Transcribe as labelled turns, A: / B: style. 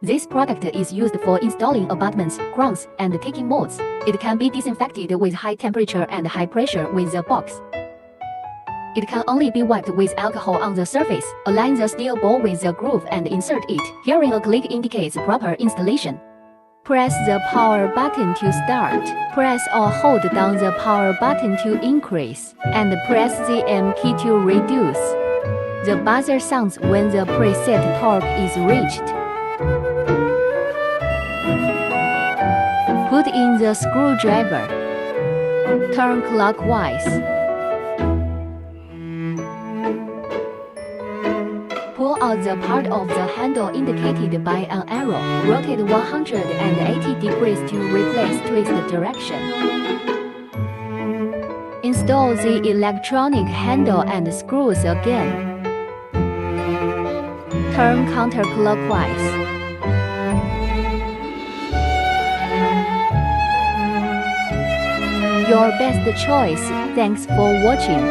A: This product is used for installing abutments, crowns, and kicking molds. It can be disinfected with high temperature and high pressure with the box. It can only be wiped with alcohol on the surface. Align the steel ball with the groove and insert it. Hearing a click indicates proper installation. Press the power button to start. Press or hold down the power button to increase, and press the M key to reduce. The buzzer sounds when the preset torque is reached. Put in the screwdriver. Turn clockwise. Pull out the part of the handle indicated by an arrow. Rotate 180 degrees to replace twist direction. Install the electronic handle and screws again. Turn counterclockwise. Your best choice. Thanks for watching.